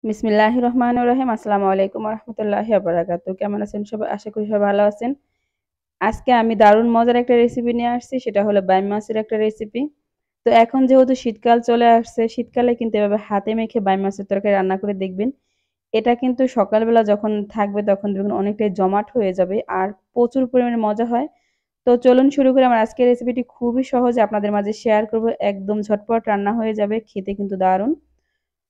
বিসমিল্লাহির রহমানির রহিম। আসসালামু আলাইকুম ওয়া রাহমাতুল্লাহি ওয়া বারাকাতুহু। কেমন আছেন সবাই? আশা করি সবাই ভালো আছেন। আজকে আমি দারুণ মজার একটা রেসিপি নিয়ে আসছি। সেটা হলো বাইম মাছের একটা রেসিপি। তো এখন যেহেতু শীতকাল চলে আসছে, শীতকালে কিন্তু এভাবে হাতে মেখে বাইম মাছের তরকারি রান্না করে দেখবেন। এটা কিন্তু সকালবেলা যখন থাকবে তখন দেখবেন অনেকটাই জমাট হয়ে যাবে আর প্রচুর পরিমাণে মজা হয়। তো চলুন শুরু করি। আমার আজকের রেসিপিটি খুবই সহজ, আপনাদের মাঝে শেয়ার করব। একদম ঝটপট রান্না হয়ে যাবে, খেতে কিন্তু দারুণ।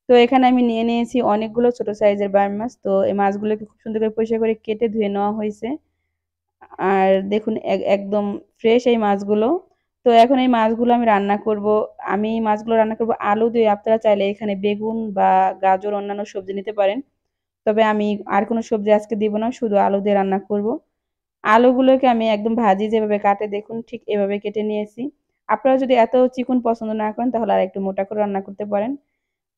তো এখানে আমি নিয়ে নিয়েছি অনেকগুলো ছোট সাইজের বাইম মাছ। তো এই মাছগুলোকে খুব সুন্দর করে পরিষ্কার করে কেটে ধুয়ে নেওয়া হয়েছে। আর দেখুন একদম ফ্রেশ এই মাছগুলো। তো এখন এই মাছগুলো আমি রান্না করব। আমি এই মাছগুলো রান্না করব আলু দিয়ে। আপনারা চাইলে এখানে বেগুন বা গাজর অন্যান্য সবজি নিতে পারেন। তবে আমি আর কোনো সবজি আজকে দিব না, শুধু আলু দিয়ে রান্না করব। আলুগুলোকে আমি একদম ভাজি যেভাবে কাটে দেখুন ঠিক এভাবে কেটে নিয়েছি। আপনারা যদি এত চিকন পছন্দ না করেন তাহলে আর একটু মোটা করে রান্না করতে পারেন।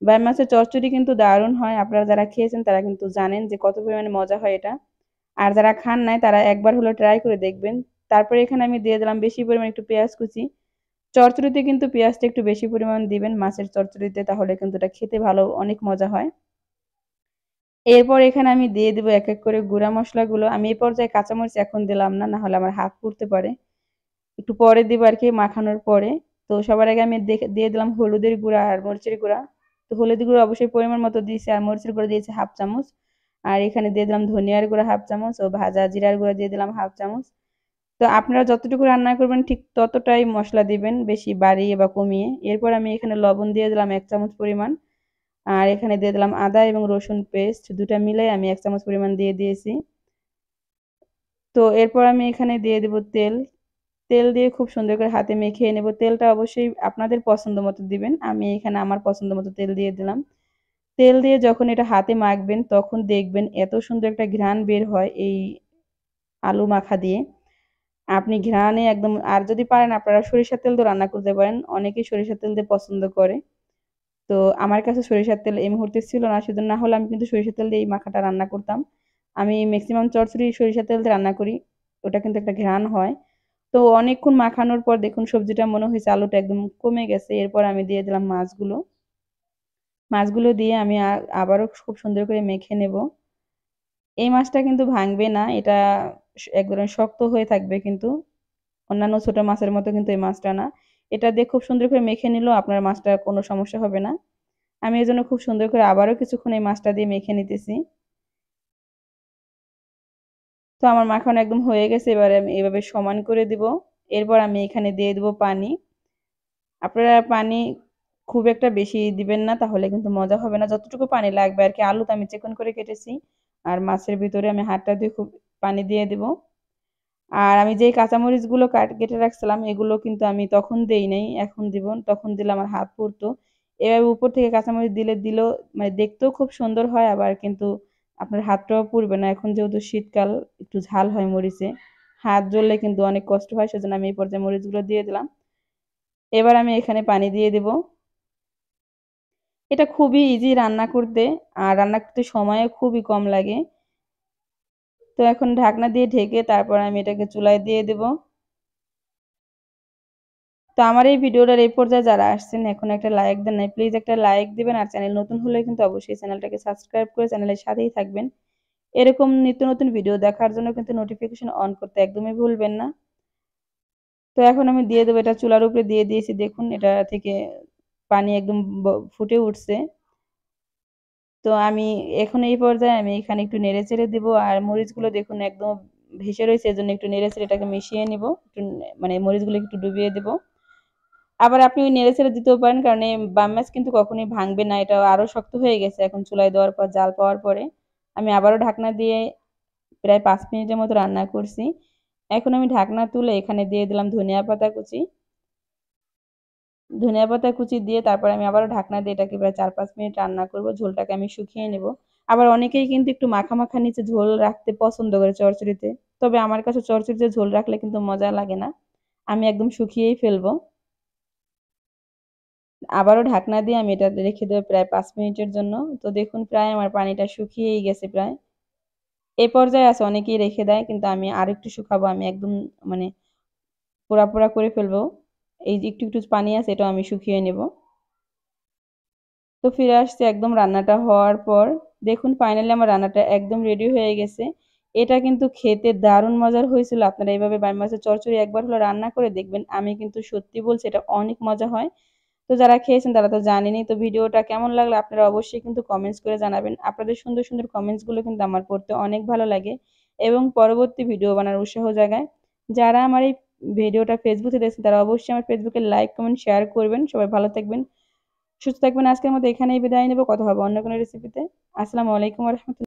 বাইম মাছের চচ্চড়ি কিন্তু দারুণ হয়। আপনারা যারা খেয়েছেন তারা কিন্তু জানেন যে কত পরিমাণে মজা হয় এটা। আর যারা খান নাই তারা একবার হলেও ট্রাই করে দেখবেন। তারপরে এখানে আমি দিয়ে দিলাম বেশি পরিমাণে একটু পেঁয়াজ কুচি। চচ্চড়িতে কিন্তু পেঁয়াজটা একটু বেশি পরিমাণ দিবেন মাছের চচ্চড়িতে, তাহলে কিন্তু এটা খেতে ভালো অনেক মজা হয়। এরপর এখানে আমি দিয়ে দিব এক এক করে গুঁড়া মশলাগুলো। আমি এই পর্যায়ে কাঁচামরিচ এখন দিলাম না, না হলে আমার হাত পুড়তে পারে। একটু পরে দিব আরকি, মাখানোর পরে। তো সবার আগে আমি দিয়ে দিলাম হলুদের গুঁড়া আর মরিচের গুঁড়া। তো হলুদের গুঁড়া অবশ্যই পরিমাণ মতো দিয়েছি আর মরিচের গুঁড়া দিয়েছি 1/2 চামচ। আর এখানে দিয়ে দিলাম ধনিয়ার গুঁড়া 1/2 চামচ ও ভাজা জিরার গুঁড়া দিয়ে দিলাম 1/2 চামচ। তো আপনারা যতটুকু রান্না করবেন ঠিক ততটাই মসলা দিবেন, বেশি বাড়িয়ে বা কমিয়ে। এরপর আমি এখানে লবণ দিয়ে দিলাম 1 চামচ পরিমাণ। আর এখানে দিয়ে দিলাম আদা এবং রসুন পেস্ট, দুটা মিলাই আমি 1 চামচ পরিমাণ দিয়ে দিয়েছি। তো এরপর আমি এখানে দিয়ে দেব তেল। তেল দিয়ে খুব সুন্দর করে হাতে মেখে নেব। তেলটা অবশ্যই আপনাদের পছন্দ মতো দিবেন। আমি এখানে আমার পছন্দ মতো তেল দিয়ে দিলাম। তেল দিয়ে যখন এটা হাতে মাখবেন তখন দেখবেন এত সুন্দর একটা ঘ্রাণ বের হয় এই আলু মাখা দিয়ে। আপনি ঘ্রাণে একদম, আর যদি পারেন আপনারা সরিষার তেল দিয়ে রান্না করতে পারেন। অনেকেই সরিষার তেল দিয়ে পছন্দ করে। তো আমার কাছে সরিষার তেল এই মুহূর্তে ছিল না, সেজন্য না হলে আমি কিন্তু সরিষার তেল দিয়ে এই মাখাটা রান্না করতাম। আমি মেক্সিমাম চচ্চড়ি সরিষার তেল দিয়ে রান্না করি। ওটা কিন্তু একটা ঘ্রাণ হয়। তো অনেকক্ষণ মাখানোর পর দেখুন সবজিটা মনে হয়েছে আলুটা একদম কমে গেছে। এরপর আমি দিয়ে দিলাম মাছগুলো। মাছগুলো দিয়ে আমি আবারও খুব সুন্দর করে মেখে নেব। এই মাছটা কিন্তু ভাঙবে না। এটা এক ধরনের শক্ত হয়ে থাকবে কিন্তু। অন্যান্য ছোট মাছের মতো কিন্তু এই মাছটা না। এটা দিয়ে খুব সুন্দর করে মেখে নিলেও আপনার মাছটা কোনো সমস্যা হবে না। আমি এজন্য খুব সুন্দর করে আবারও কিছুক্ষণ এই মাছটা দিয়ে মেখে নিতেছি। তো আমার মাখানো একদম হয়ে গেছে। এবারে আমি এভাবে সমান করে দিব। এরপর আমি এখানে দিয়ে দিব পানি। আপনারা পানি খুব একটা বেশি দিবেন না, তাহলে কিন্তু মজা হবে না। যতটুকু পানি লাগবে আরকি। আলু তো আমি চিকন করে কেটেছি। আর মাছের ভিতরে আমি হাতটা দিয়ে খুব পানি দিয়ে দিব। আর আমি যেই কাঁচামরিচগুলো কেটে রাখছিলাম এগুলো কিন্তু আমি তখন দেই নাই, এখন দিব। তখন দিলে আমার হাত পুড়তো। এভাবে উপর থেকে কাঁচামরিচ দিলেও মানে দেখতেও খুব সুন্দর হয়, আবার কিন্তু আপনার হাতটাও পুড়বে না। এখন যেহেতু শীতকাল একটু ঝাল হয় মরিচে। হাত জ্বললে কিন্তু অনেক কষ্ট হয়, সেজন্য আমি এই পর্যায়ে মরিচগুলো দিয়ে দিলাম। এবার আমি এখানে পানি দিয়ে দিব। এটা খুবই ইজি রান্না করতে, আর রান্না করতে সময়ও খুবই কম লাগে। তো এখন ঢাকনা দিয়ে ঢেকে তারপর আমি এটাকে চুলায় দিয়ে দেব। তো আমার এই ভিডিওটার এই পর্যায়ে যারা আসছেন এখন একটা লাইক দেন নাই, প্লিজ একটা লাইক দিবেন। আর চ্যানেল নতুন হলে কিন্তু অবশ্যই চ্যানেলটাকে সাবস্ক্রাইব করে চ্যানেলের সাথেই থাকবেন। এরকম নিত্য নতুন ভিডিও দেখার জন্য কিন্তু নোটিফিকেশন অন করতে একদমই ভুলবেন না। তো এখন আমি দিয়ে দেবো, এটা চুলার উপরে দিয়ে দিয়েছি। দেখুন এটা থেকে পানি একদম ফুটে উঠছে। তো আমি এখন এই পর্যায়ে আমি এখানে একটু নেড়ে চেড়ে দিব। আর মরিচগুলো দেখুন একদম ভেসে রয়েছে, এজন্য একটু নেড়ে চেড়ে এটাকে মিশিয়ে নিব। একটু মানে মরিচগুলো একটু ডুবিয়ে দেব। আবার আপনি ওই নেড়ে ছেড়ে দিতেও পারেন, কারণ এই বাম মাছ কিন্তু কখনোই ভাঙবে না। এটা আরো শক্ত হয়ে গেছে এখন চুলায় দেওয়ার পর, জাল পাওয়ার পরে। আমি আবারও ঢাকনা দিয়ে প্রায় 5 মিনিটের মতো রান্না করছি। এখন আমি ঢাকনা তুলে এখানে দিয়ে দিলাম ধনিয়া পাতা কুচি। ধনিয়া পাতা কুচি দিয়ে তারপর আমি আবারও ঢাকনা দিয়ে এটাকে প্রায় 4-5 মিনিট রান্না করব। ঝোলটাকে আমি শুকিয়ে নেব। আবার অনেকেই কিন্তু একটু মাখা মাখা নিচে ঝোল রাখতে পছন্দ করে চচ্চড়িতে। তবে আমার কাছে চচ্চড়িতে ঝোল রাখলে কিন্তু মজা লাগে না। আমি একদম শুকিয়েই ফেলবো। আবারও ঢাকনা দিয়ে আমি এটা রেখে দেবো প্রায় 5 মিনিটের জন্য। তো দেখুন প্রায় আমার পানিটা শুকিয়েই গেছে প্রায়। এই পর্যায়ে আছে অনেকেই রেখে দেয়, কিন্তু আমি আর একটু শুকাবো। আমি একদম মানে পোড়া পোড়া করে ফেলবো। এই যে একটু একটু পানি আছে এটাও আমি শুকিয়ে নেব। তো ফিরে আসছি একদম রান্নাটা হওয়ার পর। দেখুন ফাইনালি আমার রান্নাটা একদম রেডি হয়ে গেছে। এটা কিন্তু খেতে দারুণ মজার হয়েছিল। আপনারা এইভাবে বাইম মাছের চচ্চড়ি একবার হলো রান্না করে দেখবেন। আমি কিন্তু সত্যি বলছি এটা অনেক মজা হয়। তো যারা খেয়েছেন তারা তো জানেনই। তো ভিডিওটা কেমন লাগলো আপনারা অবশ্যই কিন্তু কমেন্টস করে জানাবেন। আপনাদের সুন্দর সুন্দর কমেন্টস গুলো কিন্তু আমার পড়তে অনেক ভালো লাগে এবং পরবর্তী ভিডিও বানানোর উৎসাহ জাগায়। যারা আমার এই ভিডিওটা ফেসবুকে দেখছেন তারা অবশ্যই আমার ফেসবুকে লাইক কমেন্ট শেয়ার করবেন। সবাই ভালো থাকবেন, সুস্থ থাকবেন। আজকের মতো এখানেই বিদায় নেব। কথা হবে অন্য কোনো রেসিপিতে। আসসালামু আলাইকুম ওয়া রাহমাতুল্লাহ।